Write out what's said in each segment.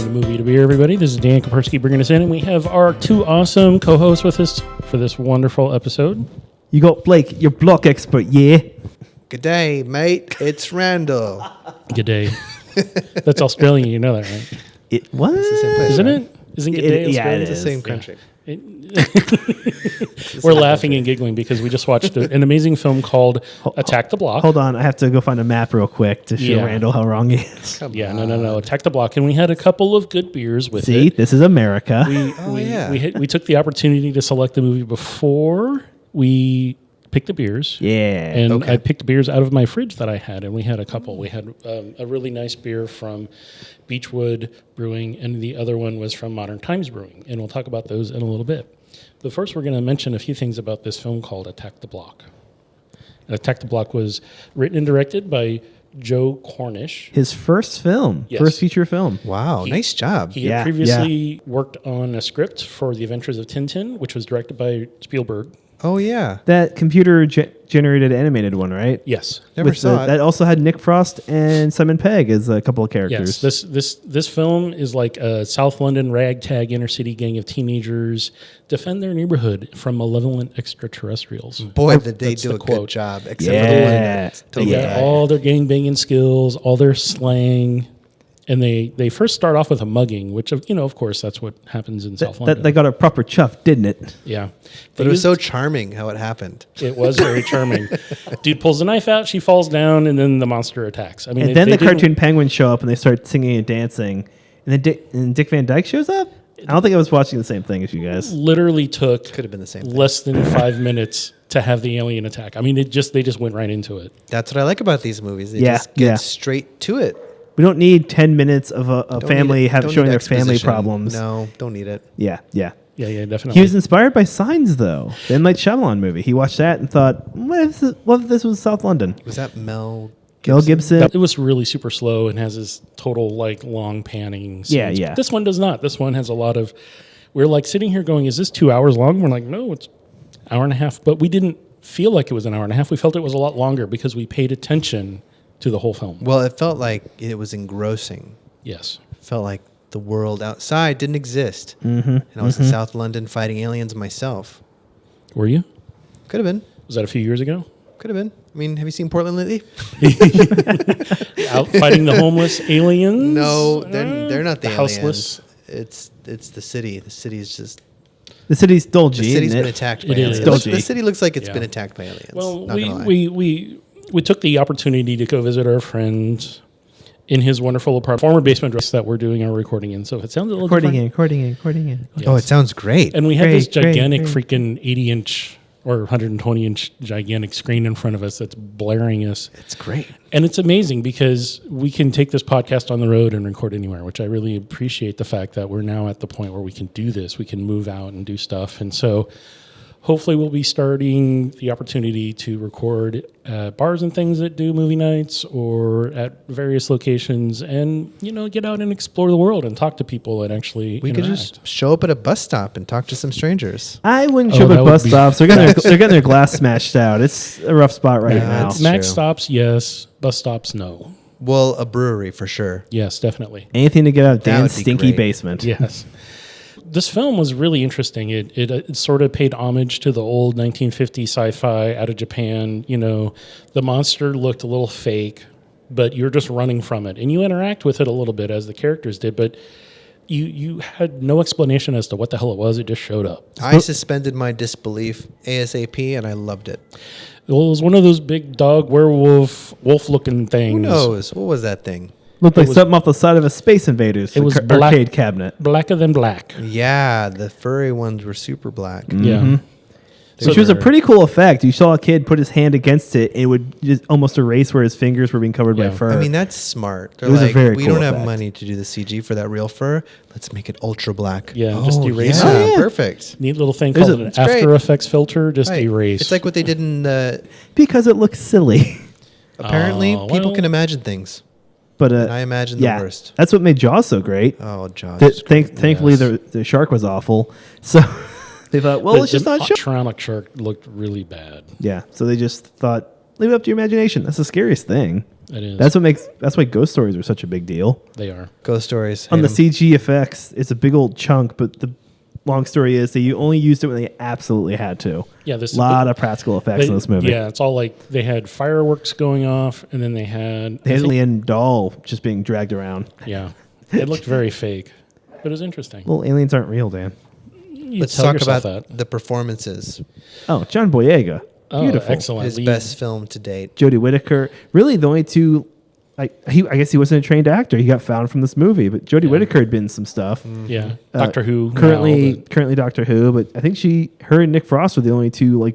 Welcome to Movie to Beer, everybody. This is Dan Kapersky bringing us in, and we have our two awesome co-hosts with us for this wonderful episode. You got Blake, your block expert, yeah? Good day, mate. It's Randall. Good day. That's Australian, you know that, right? It was? It's the same place, Isn't right? it? Isn't Good Day yeah, Australian? it It's the is. same country. We're laughing and giggling because we just watched an amazing film called Attack the Block. Hold on, I have to go find a map real quick to show Yeah. Randall how wrong he is. No. Attack the Block. And we had a couple of good beers with See, it. this is America. We took the opportunity to select the movie before we picked the beers. Yeah. And I picked beers out of my fridge that I had, and we had a couple. We had a really nice beer from Beachwood Brewing, and the other one was from Modern Times Brewing, and we'll talk about those in a little bit. But first, we're going to mention a few things about this film called Attack the Block. And Attack the Block was written and directed by Joe Cornish. His first film, Yes. first feature film. Wow, nice job. He had previously worked on a script for The Adventures of Tintin, which was directed by Spielberg. Oh, yeah. That computer generated animated one, right? Yes. Never saw it. That also had Nick Frost and Simon Pegg as a couple of characters. Yes, this film is like a South London ragtag inner city gang of teenagers defend their neighborhood from malevolent extraterrestrials. Boy, did they That's do the a quote. good job. Except Yeah. for the one that's They totally got all their gangbanging skills, all their slang, and they first start off with a mugging, which of course that's what happens in South London. They got a proper chuff, didn't it? Yeah, But it was so charming how it happened. It was very charming. Dude pulls the knife out, she falls down, and then the monster attacks. I mean, And then the cartoon penguins show up and they start singing and dancing. And then Dick Van Dyke shows up? I don't think I was watching the same thing as you guys. literally took Could have been the same thing. less than 5 minutes to have the alien attack. I mean, they just went right into it. That's what I like about these movies. They Yeah, just get yeah. straight to it. We don't need 10 minutes of a Don't family need it. Don't showing need their family exposition. problems. No, don't need it. Yeah. Yeah, definitely. He was inspired by Signs, though. The M. Night Shyamalan movie. He watched that and thought, what if this was South London? Was that Mel Gibson. It was really super slow and has this total like long panning scenes. Yeah. This one does not. This one has a lot of. We're like sitting here going, "Is this 2 hours long?" We're like, "No, it's an hour and a half." But we didn't feel like it was an hour and a half. We felt it was a lot longer because we paid attention to the whole film. Well, it felt like it was engrossing. Yes. It felt like the world outside didn't exist. Mm-hmm. And I was in South London fighting aliens myself. Were you? Could have been. Was that a few years ago? Could have been. I mean, have you seen Portland lately? Out fighting the homeless aliens? No, they're not the aliens. houseless. It's the city. The city is just The city's dodgy, the city's isn't been it? attacked by It aliens. is. Dodgy. The city looks like it's Yeah. been attacked by aliens. Well, Not gonna lie. we took the opportunity to go visit our friend in his wonderful apartment, former basement dress that we're doing our recording in. So if it sounds a little Recording different, in. Oh, it sounds great. and we had this Great, gigantic great. freaking 80-inch or 120-inch gigantic screen in front of us that's blaring us. It's great. And it's amazing because we can take this podcast on the road and record anywhere, which I really appreciate the fact that we're now at the point where we can do this. We can move out and do stuff. And so hopefully we'll be starting the opportunity to record at bars and things that do movie nights or at various locations and, get out and explore the world and talk to people and actually We could interact. just show up at a bus stop and talk to some strangers. I wouldn't Oh, show up that at would bus be stops. They're getting their glass smashed out. It's a rough spot right Yeah, now. it's Max true. stops, yes. Bus stops, no. Well, a brewery for sure. Yes, definitely. Anything to get out of That Dan's would be stinky great. basement. Yes. This film was really interesting. It sort of paid homage to the old 1950s sci-fi out of Japan. The monster looked a little fake, but you're just running from it. And you interact with it a little bit as the characters did, but you had no explanation as to what the hell it was. It just showed up. I suspended my disbelief ASAP, and I loved it. Well, it was one of those big dog, werewolf, wolf-looking things. Who knows? What was that thing? Looked like was- something off the side of a Space Invaders It was black. arcade cabinet. Blacker than black. Yeah, the furry ones were super black. Yeah. Which was a pretty cool effect. You saw a kid put his hand against it, and it would just almost erase where his fingers were being covered by Yeah. fur. I mean, that's smart. They're It was a like, very we cool don't have effect. money to do the CG for that real fur. Let's make it ultra black. Yeah, just erase yeah, it. Oh, yeah. Perfect. Neat little thing There's called a- an it's great. After Effects filter, just Right. erase. It's like what they did in the... because it looks silly. Apparently, Oh, people well. can imagine things. But And I imagine the yeah, worst. that's what made Jaws so great. Oh, Jaws. Thankfully, Yes. the shark was awful. So they thought, well, But it's just the not shark. animatronic shark looked really bad. Yeah, so they just thought, leave it up to your imagination. That's the scariest thing. It is. That's why ghost stories are such a big deal. They are. Ghost stories. On the Hate 'em. CG effects, it's a big old chunk, but the long story is that you only used it when they absolutely had to. Yeah, this A lot of practical effects in this movie. Yeah, it's all like they had fireworks going off, and then they had They had an alien doll just being dragged around. yeah, it looked very fake, but it was interesting. Well, aliens aren't real, Dan. You Let's tell talk yourself about that. the performances. Oh, John Boyega. Oh, Beautiful. excellent. His Lead. best film to date. Jodie Whittaker. Really, the only two. I guess he wasn't a trained actor. He got found from this movie, but Jodie Whittaker had been in some stuff. Yeah, Doctor Who. Currently Doctor Who, but I think her and Nick Frost were the only two,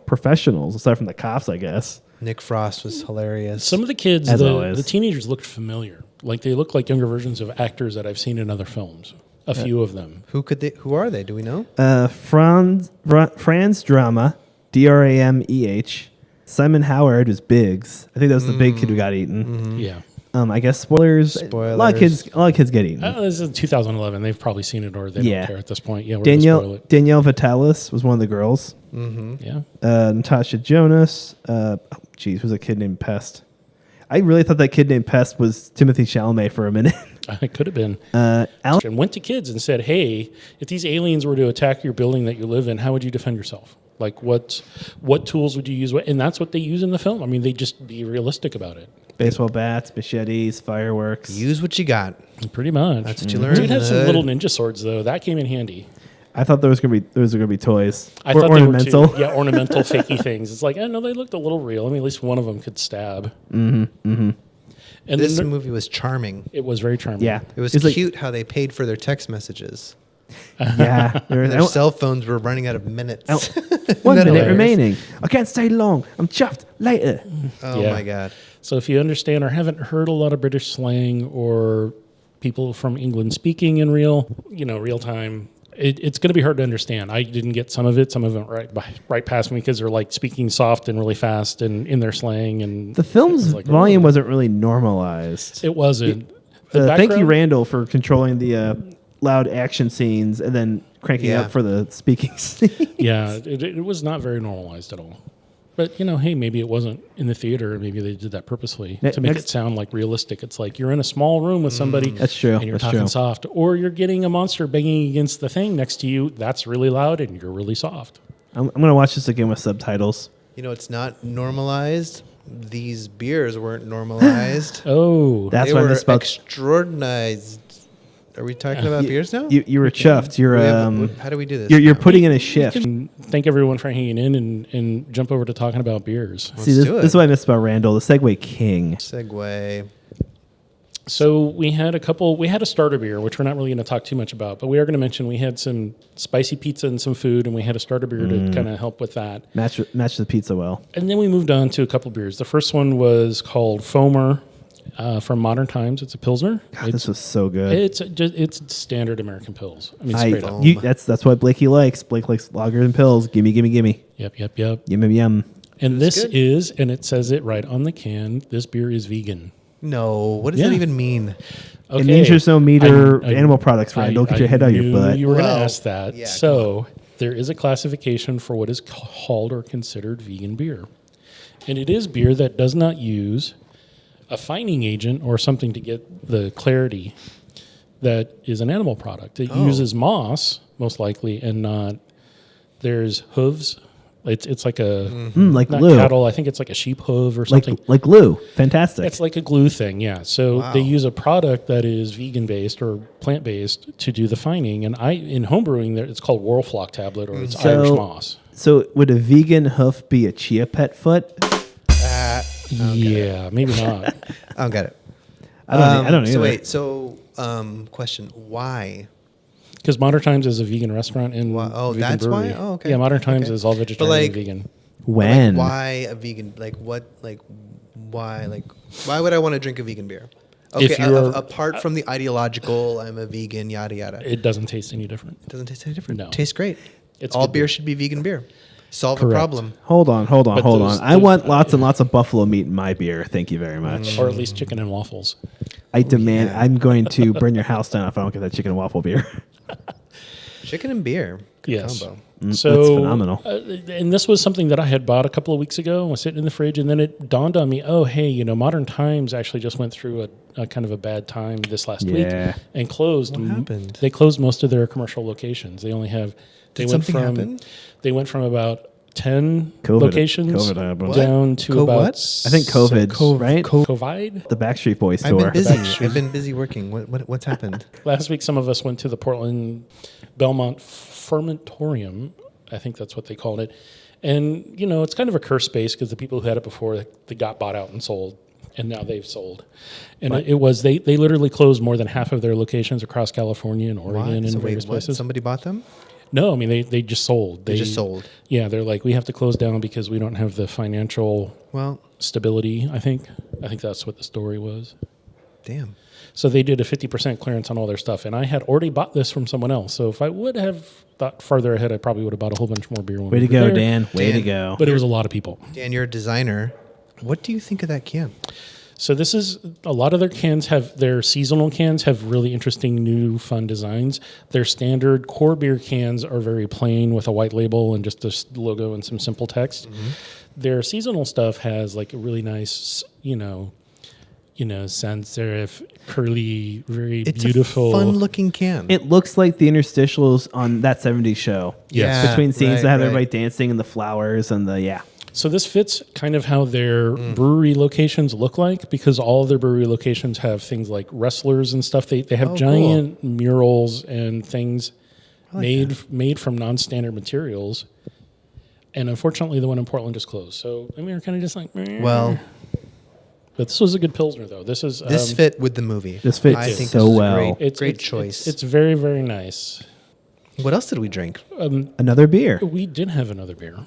professionals aside from the cops, I guess. Nick Frost was hilarious. Some of the kids, As always. the teenagers looked familiar. Like they look like younger versions of actors that I've seen in other films. A few of them. Who are they? Do we know? Franz Drama, Drameh. Simon Howard was Biggs. I think that was the big kid who got eaten. Yeah. I guess spoilers. A lot of kids get eaten. This is 2011. They've probably seen it or they don't care at this point. Yeah, we're gonna spoil it. Danielle Vitalis was one of the girls. Yeah. Natasha Jonas. Who's a kid named Pest? I really thought that kid named Pest was Timothy Chalamet for a minute. It could have been. Alan, And went to kids and said, hey, if these aliens were to attack your building that you live in, how would you defend yourself? Like what tools would you use? And that's what they use in the film. I mean, they just be realistic about it. baseball bats, machetes, fireworks. Use what you got. Pretty much. That's what you learn. Dude had in some the little hood. ninja swords though. That came in handy. I thought those were gonna be toys. I or thought ornamental. They were too, ornamental fakey things. It's like, I know they looked a little real. I mean, at least one of them could stab. And This then movie was charming. it was very charming. Yeah, It was It's cute how they paid for their text messages. Yeah, Their cell phones were running out of minutes. 1 minute hilarious? remaining. I can't stay long. I'm chuffed. Later. Oh Yeah. my god. So if you understand or haven't heard a lot of British slang or people from England speaking in real time, it's going to be hard to understand. I didn't get some of it. Some of it right past me because they're like speaking soft and really fast and in their slang. And The film's it was like, volume oh. wasn't really normalized. It wasn't. Thank you, background- Randall, for controlling the loud action scenes and then cranking Yeah. up for the speaking scenes. Yeah, it was not very normalized at all. But, hey, maybe it wasn't in the theater. Maybe they did that purposely to make it sound like realistic. It's like you're in a small room with somebody. That's true. And you're That's talking true. soft. Or you're getting a monster banging against the thing next to you. That's really loud and you're really soft. I'm going to watch this again with subtitles. You know, it's not normalized. These beers weren't normalized. Oh. That's They why I were misspoke. extraordinized. Are we talking about beers now? You were chuffed. You're How do we do this? you're now? putting in a shift. And thank everyone for hanging in and jump over to talking about beers. See, this do it. is what I missed about Randall, the Segway King. Segue. So we had a starter beer, which we're not really going to talk too much about, but we are going to mention we had some spicy pizza and some food, and we had a starter beer to kind of help with that. Match the pizza well. And then we moved on to a couple beers. The first one was called Foamer from Modern Times. It's a Pilsner. God, this was so good. It's standard American pills. I mean, straight up. That's what Blakey likes. Blake likes lager and pills. Gimme, gimme, gimme. Yep. Yum, yum, yum. And this good. is, and it says it right on the can, this beer is vegan. No. What does Yeah. that even mean? It means there's no meat or I- animal products, Randall. Get your head out of your knew butt. You were going Well, to ask that. yeah, So there is a classification for what is called or considered vegan beer. And it is beer that does not use a fining agent or something to get the clarity that is an animal product. It uses moss, most likely, and not, there's hooves. It's like a, Like not glue. cattle, I think it's like a sheep hoof or Like something. like glue. Fantastic. It's like a glue thing, yeah. So Wow. they use a product that is vegan based or plant based to do the fining. And in homebrewing, it's called Whirlflock tablet or it's So- Irish moss. So would a vegan hoof be a chia pet foot? Yeah, maybe not. I don't get it. I don't So either. wait. So question: why? Because Modern Times is a vegan restaurant in Oh, vegan that's why? brewery. Oh, okay. Yeah, Modern Times Okay. is all vegetarian like- and vegan. When? Like, why a vegan? Like what? Like why? Like why would I want to drink a vegan beer? Okay, If you're- apart from the ideological, I'm a vegan, yada yada. It doesn't taste any different. It doesn't taste any different. No. Tastes great. It's All good beer beer. should be vegan beer. Solve the Correct. problem. Hold on. But I want lots and lots of buffalo meat in my beer. Thank you very much. Or at least chicken and waffles. I demand. yeah. I'm going to burn your house down if I don't get that chicken and waffle beer. Chicken and beer. Good Yes. combo. So That's phenomenal. And this was something that I had bought a couple of weeks ago and was sitting in the fridge, and then it dawned on me, oh, hey, Modern Times actually just went through a kind of a bad time this last week and closed. What happened? They closed most of their commercial locations. They only have. Did something happen? They went from about 10 COVID. locations COVID happened. down to about. What? I think COVID, right? COVID. The Backstreet Boys I've tour. been busy. I've been busy working. What's happened? Last week, some of us went to the Portland Belmont Fermentorium. I think that's what they called it. And, it's kind of a cursed space because the people who had it before, they got bought out and sold, and now they've sold. And Right. they literally closed more than half of their locations across California and Oregon Why? and So various wait, what? places. Somebody bought them? No, I mean, they just sold. They just sold. Yeah, they're like, we have to close down because we don't have the financial Well, stability, I think. I think that's what the story was. damn. So they did a 50% clearance on all their stuff. And I had already bought this from someone else. So if I would have thought farther ahead, I probably would have bought a whole bunch more beer. When Way we to were go, there. Dan. Way to Dan. go. But it was a lot of people. Dan, you're a designer. What do you think of that can? So this is a lot of their seasonal cans have really interesting new fun designs. Their standard core beer cans are very plain with a white label and just a logo and some simple text. Their seasonal stuff has like a really nice, sans serif, curly, very It's beautiful. a fun-looking can. It looks like the interstitials on that 70s show. Yes. Yeah, Between scenes right, that have right. everybody dancing and the flowers and the, So this fits kind of how their brewery locations look like, because all of their brewery locations have things like wrestlers and stuff. They have Oh, giant murals and things like made from non-standard materials. And unfortunately, the one in Portland just closed. So we were kind of just like, meh. Well, But this was a good Pilsner, though. This is this fit with the movie. This fits I think so this is a well. Great choice. It's very, very nice. What else did we drink? Another beer. We did have another beer.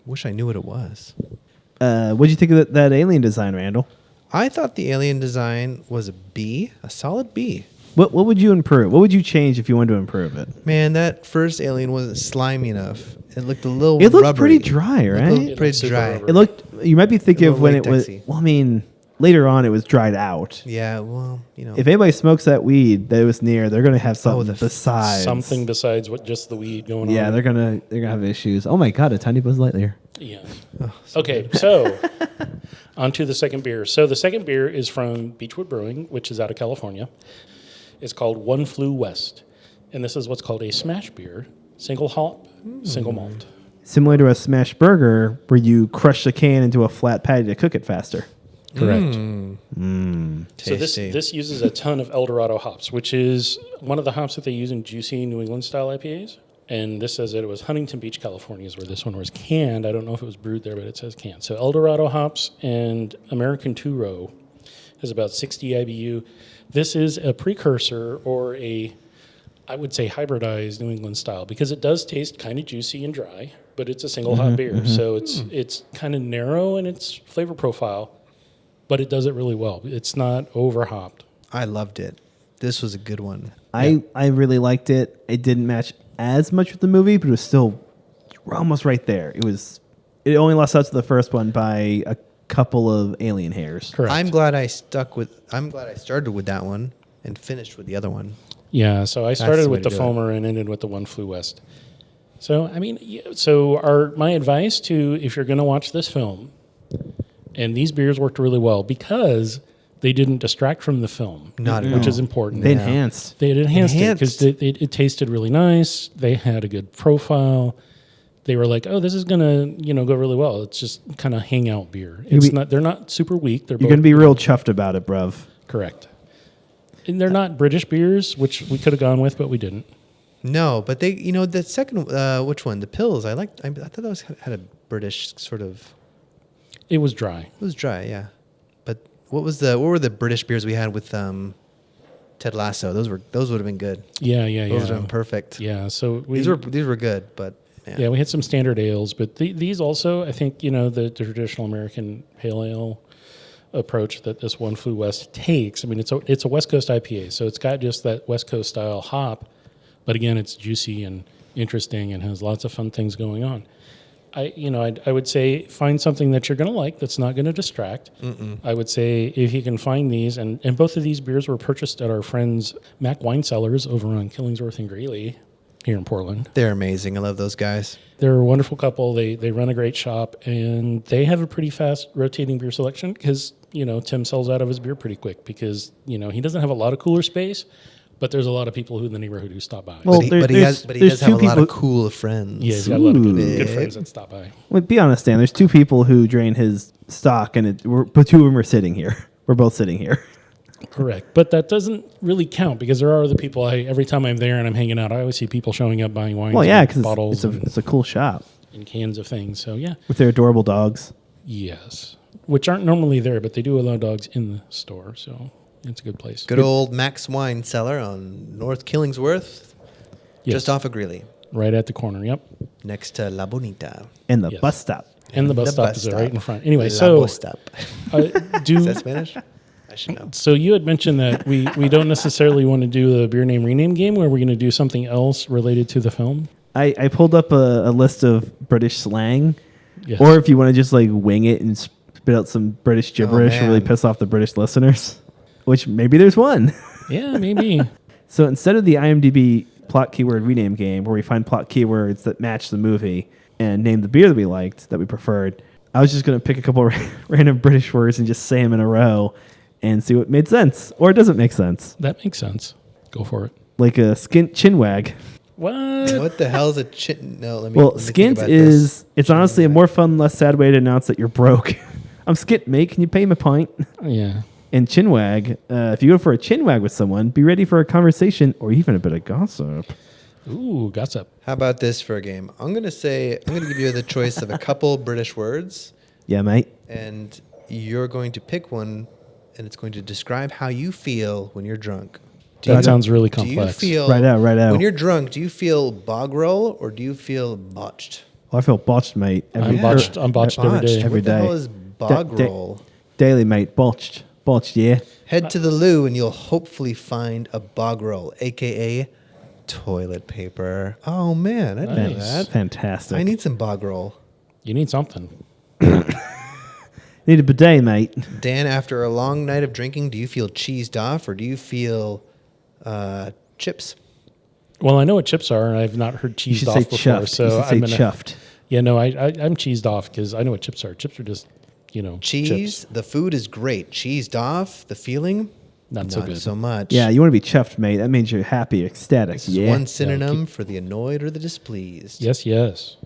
Wish I knew what it was. What'd you think of that alien design, Randall? I thought the alien design was a B, a solid B. What would you improve? What would you change if you wanted to improve it? Man, that first alien wasn't slimy enough. It looked a little It looked rubbery. pretty dry, It looked right? a little It pretty looked super dry. rubbery. It looked. You might be thinking A of when it little was. latexy. Well, I mean, later on it was dried out. Yeah, well, If anybody smokes that weed that it was near, they're gonna have something the besides Something besides what just the weed going on. Yeah, they're gonna have issues. Oh my god, a tiny Buzz Lightyear. Yeah. Okay, so on to the second beer. So the second beer is from Beachwood Brewing, which is out of California. It's called One Flew West. And this is what's called a smash beer, single hop, single malt. Similar to a smash burger, where you crush the can into a flat patty to cook it faster. Correct. So tasty. this uses a ton of El Dorado hops, which is one of the hops that they use in juicy New England style IPAs. And this says that it was Huntington Beach, California is where this one was canned. I don't know if it was brewed there, but it says canned. So El Dorado hops and American Two-Row is about 60 IBU. This is a precursor or I would say hybridized New England style, because it does taste kind of juicy and dry, but it's a single hop beer. So it's kind of narrow in its flavor profile, but it does it really well. It's not over hopped. I loved it. This was a good one. I really liked it. It didn't match as much with the movie, but it was still we're almost right there. It only lost out to the first one by a couple of alien hairs. Correct. I'm glad I started with that one and finished with the other one. Yeah, so I the started way with the to do it. foamer and ended with the One Flew West. So, I mean, my advice to, if you're going to watch this film, and these beers worked really well because they didn't distract from the film, Not at which all. is important. They enhanced. They enhanced it Enhanced. because it tasted really nice. They had a good profile. They were like, oh, this is gonna go really well. It's just kind of hangout beer. They're not super weak. They're You're gonna be real chuffed about it, bruv. correct. And they're not British beers, which we could have gone with, but we didn't. No, but they, the second, which one? The pills. I thought that had a British sort of. It was dry. It was dry, yeah. But what were the British beers we had with Ted Lasso? Those would have been good. Yeah. Those would have been perfect. Yeah, so These were good, but yeah, we had some standard ales, but these also, I think, the traditional American pale ale approach that this One Flew West takes. I mean, it's a West Coast IPA, so it's got just that West Coast style hop, but again, it's juicy and interesting and has lots of fun things going on. I would say find something that you're going to like that's not going to distract. I would say if you can find these, and both of these beers were purchased at our friends Mac Wine Cellars over on Killingsworth and Greeley. here in Portland. They're amazing. I love those guys. They're a wonderful couple. They run a great shop, and they have a pretty fast rotating beer selection because, Tim sells out of his beer pretty quick because, he doesn't have a lot of cooler space, but there's a lot of people who in the neighborhood who stop by. Well, But he does have a lot of cool friends. Yeah, he's got a lot of good Ooh. friends that stop by. Well, be honest, Dan. There's 2 people who drain his stock, and but 2 of them are sitting here. We're both sitting here. Correct. But that doesn't really count because there are other people. Every time I'm there and I'm hanging out, I always see people showing up buying wine. Well, yeah, because bottles it's a cool shop and cans of things. So, yeah. with their adorable dogs. Yes. Which aren't normally there, but they do allow dogs in the store. So it's a good place. Good old Max Wine Cellar on North Killingsworth, Yes. just off of Greeley, Right at the corner. Yep. next to La Bonita. And the Yes. bus stop. And the bus The stop bus is right stop. in front. Anyway, La so Bus Stop. Is that Spanish? I should know. So you had mentioned that we don't necessarily want to do the beer name rename game where we're going to do something else related to the film. I pulled up a list of British slang, Yes. or if you want to just like wing it and spit out some British gibberish and really man. piss off the British listeners, which maybe there's one. Yeah, maybe. So instead of the IMDb plot keyword rename game where we find plot keywords that match the movie and name the beer that we liked, that we preferred, I was just going to pick a couple random British words and just say them in a row and see what made sense or it doesn't make sense. That makes sense. Go for it. Like a chin wag. What? What the hell is a chin? No, let me. Well, let me think skint about is, this. it's honestly a more fun, less sad way to announce that you're broke. I'm skint, mate. Can you pay me a pint? Yeah. And chinwag, if you go for a chinwag with someone, be ready for a conversation or even a bit of gossip. Ooh, gossip. How about this for a game? I'm gonna give you the choice of a couple British words, Yeah, mate. and you're going to pick one, and it's going to describe how you feel when you're drunk. That sounds really Do you complex. feel Right out. when you're drunk? Do you feel bog roll or do you feel botched? Well, I feel botched, mate. I'm botched every day. Every What the day. hell is bog roll? Daily, mate. Botched. Botched, yeah. Head to the loo and you'll hopefully find a bog roll, aka toilet paper. Oh man, I didn't know Nice. that. Fantastic. I need some bog roll. You need something. Need a bidet, mate. Dan, after a long night of drinking, do you feel cheesed off or do you feel chips? Well, I know what chips are, and I've not heard You cheesed should off say before. chuffed. So you should say I'm gonna, chuffed. Yeah, no, I'm cheesed off because I know what chips are. Chips are just, Cheese, chips. the food is great. Cheesed off, the feeling, Not so good. so much. Yeah, you want to be chuffed, mate. That means you're happy, ecstatic. This is Yeah. one synonym for the annoyed or the displeased. Yes, yes.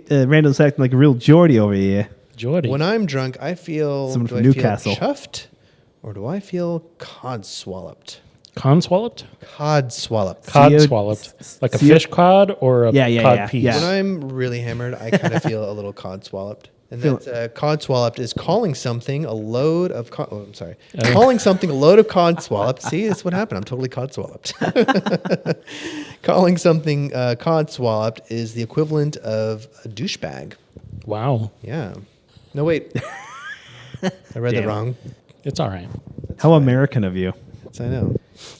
Randall's acting like a real Geordie over here. Geordie. When I'm drunk, I feel Someone do from I Newcastle. feel chuffed or do I feel codswalloped? Conswalloped? Codswalloped. Cod CO swalloped. Like a CO fish cod or a Yeah, cod piece? yeah. When I'm really hammered, I kind of feel a little codswalloped. And Feel- that codswalloped is calling something a load of I'm sorry. Calling something a load of codswalloped. See, that's what happened. I'm totally codswalloped. Calling something codswalloped is the equivalent of a douchebag. Wow. Yeah. No, wait. I read Damn. that wrong. It's all right. How American of you. Yes, I know.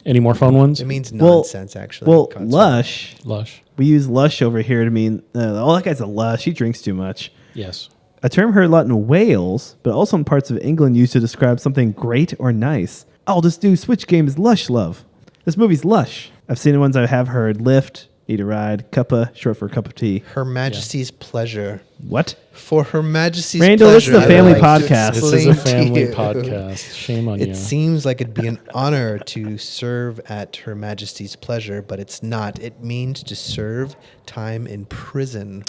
Any more fun ones? It means Well- nonsense, actually. Well, codswalloped. lush. Lush. We use lush over here to mean, oh, that guy's a lush. He drinks too much. Yes. A term heard a lot in Wales, but also in parts of England used to describe something great or nice. Oh, this new Switch game is lush, love. This movie's lush. I've seen the ones I have heard. Lift, need a ride, cuppa, short for a cup of tea. Her Majesty's pleasure. What? For Her Majesty's Randall, this pleasure. is a family I would like to podcast. This is a explain to family you. podcast. Shame on you. It seems like it'd be an honor to serve at Her Majesty's pleasure, but it's not. It means to serve time in prison.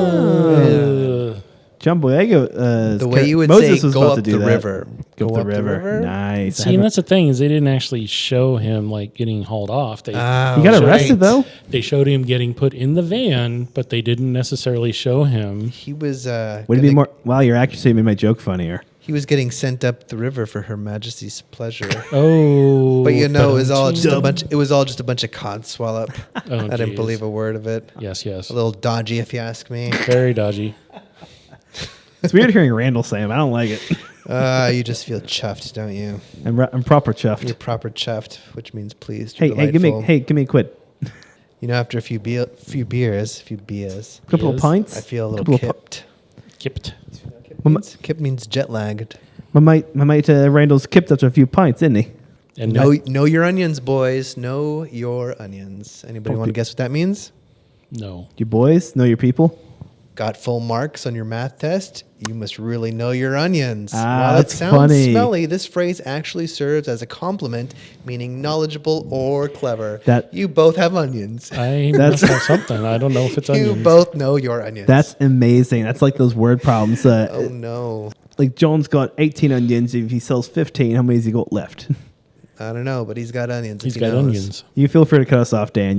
Whoa. Jumbo Ego. The way you would Moses say was go about up to do the that. river. Go up the river. Nice. See, and that's the thing is they didn't actually show him like getting hauled off. They You got arrested though. They showed him getting put in the van, but they didn't necessarily show him. He was Would it be more? Wow, your accuracy made my joke funnier. He was getting sent up the river for Her Majesty's pleasure. Oh, But it was all just a bunch. It was all just a bunch of codswallop. Oh, I didn't geez. believe a word of it. Yes, yes. A little dodgy, if you ask me. Very dodgy. It's weird hearing Randall say him. I don't like it. You just feel chuffed, don't you? I'm proper chuffed. You're proper chuffed, which means pleased. Hey, You're give me delightful. a quid. You know, after a few beers, Couple of Yes. pints. I feel a little Couple of kipped. Kipped. Kip means jet lagged. My mate Randall's kipped after a few pints, isn't he? And Know your onions, boys. Know your onions. Anybody want to guess what that means? no. Your boys, know your people. Got full marks on your math test? You must really know your onions. Ah, While it that's sounds funny. smelly, this phrase actually serves as a compliment, meaning knowledgeable or clever. That- you both have onions. I That's- must have something. I don't know if it's You onions. both know your onions. That's amazing. That's like those word problems. oh no. Like John's got 18 onions. If he sells 15, how many has he got left? I don't know, but he's got onions. He's if he got knows. onions. You feel free to cut us off, Dan.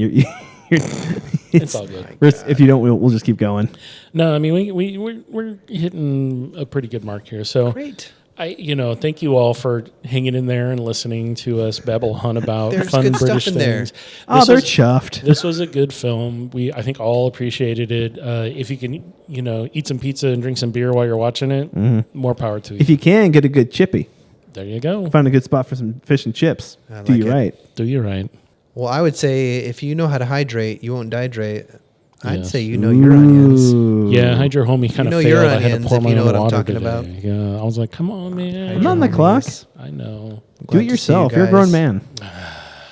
It's all good. If you don't, we'll just keep going. No, I mean we're hitting a pretty good mark here. So Great. thank you all for hanging in there and listening to us babble on about There's fun good stuff British in there. things. Oh, This they're was- chuffed. This was a good film. I think all appreciated it. If you can, eat some pizza and drink some beer while you're watching it, more power to you. If you can, get a good chippy. There you go. Find a good spot for some fish and chips. I Do like you it. right. Do you right. Well, I would say if you know how to hydrate, you won't dehydrate. I'd Yes. say you know your onions. Ooh. Yeah, Hydro Homie kind know of your failed. I had to onions pour if my you know own what I'm water talking today. about. Yeah, I was like, come on, man. I'm on the clock. I know. Do Glad it to see you yourself. You're a grown guys. man.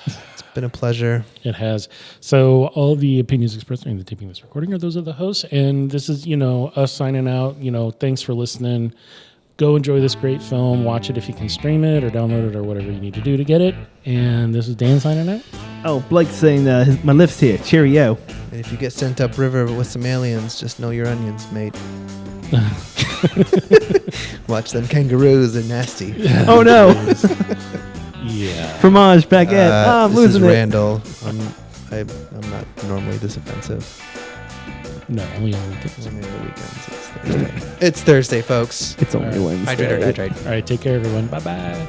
It's been a pleasure. It has. So all the opinions expressed during the taping of this recording are those of the hosts, and this is us signing out. Thanks for listening. Go enjoy this great film. Watch it if you can stream it or download it or whatever you need to do to get it. And this is Dan signing out. Oh, Blake saying my lift's here. Cheerio. And if you get sent upriver with some aliens, just know your onions, mate. Watch them kangaroos. They're nasty. Oh, no. Yeah. Fromage baguette. I'm this is losing it. Randall. I'm not normally this offensive. No, only on weekends. Only on the weekends. It's Thursday. It's Thursday, folks. It's only All right. Wednesday. Hydrate or hydrate. All right. Take care, everyone. Bye-bye.